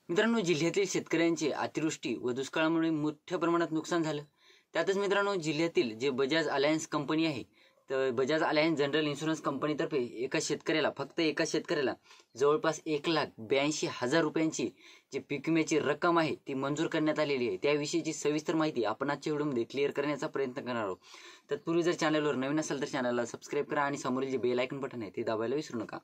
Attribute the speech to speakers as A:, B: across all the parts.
A: मित्रांनो, जिल्ह्यातील शेतकऱ्यांचे अतिवृष्टी व दुष्काळामुळे मोठ्या प्रमाणात नुकसान झालं। त्यातच मित्रांनो, जिल्ह्यातील जे बजाज अलायन्स कंपनी आहे, तर बजाज अलायन्स जनरल इन्शुरन्स कंपनीतर्फे फक्त एका शेतकऱ्याला जवळपास 1,82,000 रुपयांची जी पीक विम्याची रक्कम आहे ती मंजूर करण्यात आलेली आहे। त्याविषयीची सविस्तर माहिती आपण आजच्या व्हिडिओमध्ये क्लिअर करण्याचा प्रयत्न करणार आहोत। तत्पूर्वी जर चॅनलवर नवीन असाल तर चॅनलला सबस्क्राईब करा आणि समोरील जे बेल आयकॉन बटन आहे ते दाबायला विसरू नका।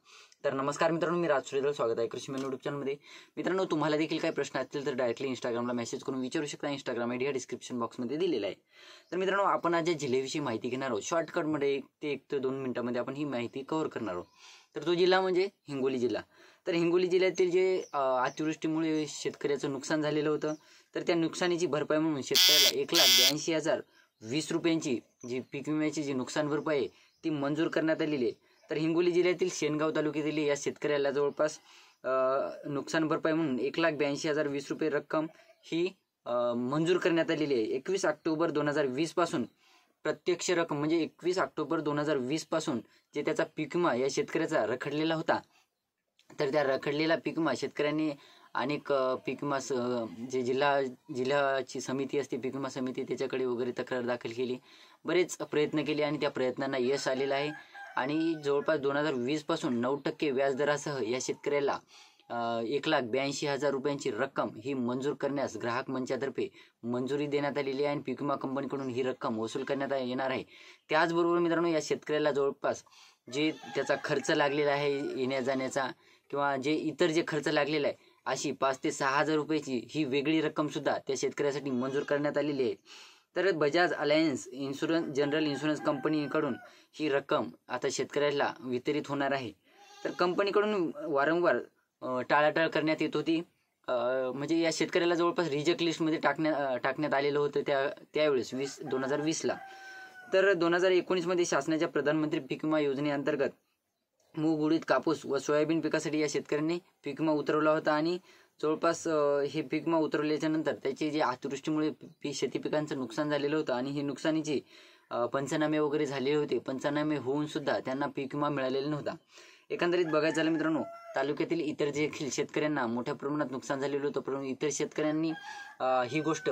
A: तर नमस्कार मित्रांनो, मी राज श्रीधर, स्वागत आहे कृषी मेनू यूट्यूब चॅनलमध्ये। मित्रांनो, तुम्हाला देखील काही प्रश्न असतील तर डायरेक्टली इंस्टाग्रामला मेसेज करून विचारू शकता। इंस्टाग्राम आयडी डिस्क्रिप्शन बॉक्समध्ये दिलेला आहे। तर मित्रांनो, आपण आज या जिल्ह्याविषयी माहिती घेणार आहोत। शॉर्टकटमध्ये 1 ते 2 मिनिटांमध्ये आपण ही माहिती कव्हर करणार आहोत। तर तो जिल्हा म्हणजे हिंगोली जिल्हा। तर हिंगोली जिल्ह्यातील जे अतिवृष्टीमुळे शेतकऱ्याचं नुकसान झालेलं होतं, तर त्या नुकसानीची भरपाई म्हणून शेतकऱ्याला 1,82,020 रुपयांची जी पीक विम्याची जी नुकसान भरपाई आहे ती मंजूर करण्यात आलेली आहे। तर हिंगोली जिल्ह्यातील शेनगाव तालुक्यातील या शेतकऱ्याला जवळपास नुकसान भरपाई म्हणून 1,82,020 रुपये रक्कम ही मंजूर करण्यात आलेली आहे। 21 ऑक्टोबर 2020 पासून प्रत्यक्ष रक्कम म्हणजे 21 ऑक्टोबर 2020 पासून जे त्याचा पीक विमा या शेतकऱ्याचा रखडलेला होता, तर त्या रखडलेला पीक विमा शेतकऱ्यांनी अनेक पीक विमा जे जिल्ह्याची समिती असते, पीक विमा समिती, त्याच्याकडे वगैरे तक्रार दाखल केली, बरेच प्रयत्न केले आणि त्या प्रयत्नांना यश आलेलं आहे। आणि जवळपास 2020 पासून 9% व्याजदरासह या शेतकऱ्याला 1,82,000 रुपयांची रक्कम ही मंजूर करण्यास ग्राहक मंचातर्फे मंजुरी देण्यात आलेली आहे आणि पीक विमा कंपनीकडून ही रक्कम वसूल करण्यात येणार आहे। त्याचबरोबर मित्रांनो, या शेतकऱ्याला जवळपास जे त्याचा खर्च लागलेला आहे येण्या जाण्याचा किंवा इतर जे खर्च लागलेला आहे, अशी 5,000 ते 6,000 रुपयाची ही वेगळी रक्कम सुद्धा त्या शेतकऱ्यासाठी मंजूर करण्यात आलेली आहे। तर बजाज अलायन्स जनरल इन्शुरन्स कंपनीकडून ही रक्कम आता शेतकऱ्याला वितरित होणार आहे। तर कंपनीकडून वारंवार टाळाटाळ करण्यात येत होती, म्हणजे या शेतकऱ्याला जवळपास रिजेक्ट लिस्टमध्ये टाकण्यात आलेलं होतं त्यावेळेस 2020ला। तर 2019 मध्ये शासनाच्या प्रधानमंत्री पीक विमा योजनेअंतर्गत मूग, उडीद, कापूस व सोयाबीन पिकासाठी या शेतकऱ्यांनी पीक विमा उतरवला होता आणि जवळपास हे पीक विमा उतरवल्याच्या नंतर त्याचे जे अतिवृष्टीमुळे शेती पिकांचं नुकसान झालेलं होतं आणि हे नुकसानीचे पंचनामे वगैरे झालेले होते। पंचनामे होऊन सुद्धा त्यांना पीक विमा मिळालेला नव्हता। एकंदरीत बघायचं झालं मित्रांनो, तालुक्यातील इतर देखील शेतकऱ्यांना मोठ्या प्रमाणात नुकसान झालेलं होतं, परंतु इतर शेतकऱ्यांनी ही गोष्ट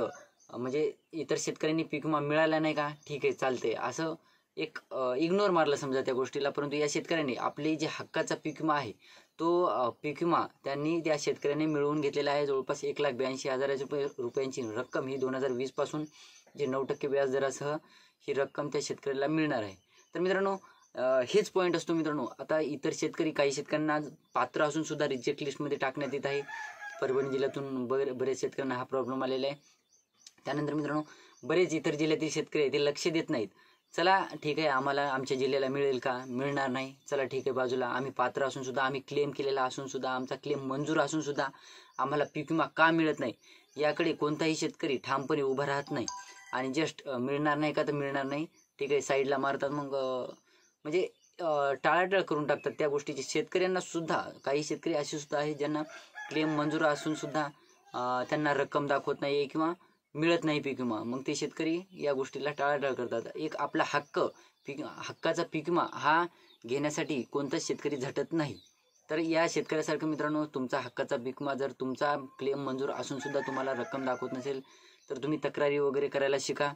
A: म्हणजे इतर शेतकऱ्यांनी पीक विमा मिळाला नाही का, ठीक आहे चालते असं एक इग्नोर मारलं समजा त्या गोष्टीला। परंतु या शेतकऱ्यांनी आपले जे हक्काचा पीक विमा आहे तो पीक विमा त्यांनी त्या शेतकऱ्यांनी मिळवून घेतलेला आहे। जवळपास 1,82,000 रुपयांची रक्कम ही 2020 पासून जे 9% व्याजदरासह ही रक्कम त्या शेतकऱ्याला मिळणार आहे। तर मित्रांनो, हेच पॉईंट असतो मित्रांनो। आता इतर शेतकरी, काही शेतकऱ्यांना पात्र असून सुद्धा रिजेक्ट लिस्टमध्ये टाकण्यात येत आहे। परभणी जिल्ह्यातून बरेच शेतकऱ्यांना हा प्रॉब्लेम आलेला आहे। त्यानंतर मित्रांनो, बरेच इतर जिल्ह्यातील शेतकरी ते लक्ष देत नाहीत। चला ठीक आहे, आम्हाला आमच्या जिल्ह्याला मिळेल का, मिळणार नाही, चला ठीक आहे बाजूला, आम्ही पात्र असून सुद्धा, आम्ही क्लेम केलेला असून सुद्धा, आमचा क्लेम मंजूर असून सुद्धा आम्हाला पीक विमा का मिळत नाही, याकडे कोणताही शेतकरी ठामपणे उभा राहत नाही आणि जस्ट मिळणार नाही का तर मिळणार नाही, ठीक आहे साईडला मारतात, मग म्हणजे टाळाटाळ करून टाकतात त्या गोष्टीची। शेतकऱ्यांना सुद्धा काही शेतकरी असे सुद्धा आहेत ज्यांना क्लेम मंजूर असून सुद्धा त्यांना रक्कम दाखवत नाही किंवा मिळत नाही पीक विमा, मग ते शेतकरी या गोष्टीला टाळाटाळ करतात। एक आपला हक्काचा पीक विमा हा घेण्यासाठी कोणताच शेतकरी झटत नाही। तर या शेतकऱ्यासारखं मित्रांनो, तुमचा हक्काचा पीक विमा जर तुमचा क्लेम मंजूर असून सुद्धा तुम्हाला रक्कम दाखवत नसेल तर तुम्ही तक्रारी वगैरे करायला शिका।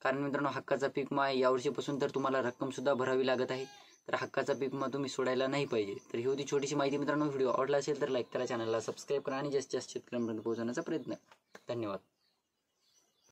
A: कारण मित्रांनो, हक्काचा पीक विमा यावर्षीपासून तर तुम्हाला रक्कम सुद्धा भरावी लागत आहे। तर हक्काचा पीक विमा तुम्ही सोडायला नाही पाहिजे। तर ही होती छोटीशी माहिती मित्रांनो। व्हिडिओ आवडला असेल तर लाईक करा, चॅनलला सबस्क्राईब करा आणि जास्तीत जास्त शेतकऱ्यांपर्यंत पोहोचवण्याचा प्रयत्न। धन्यवाद।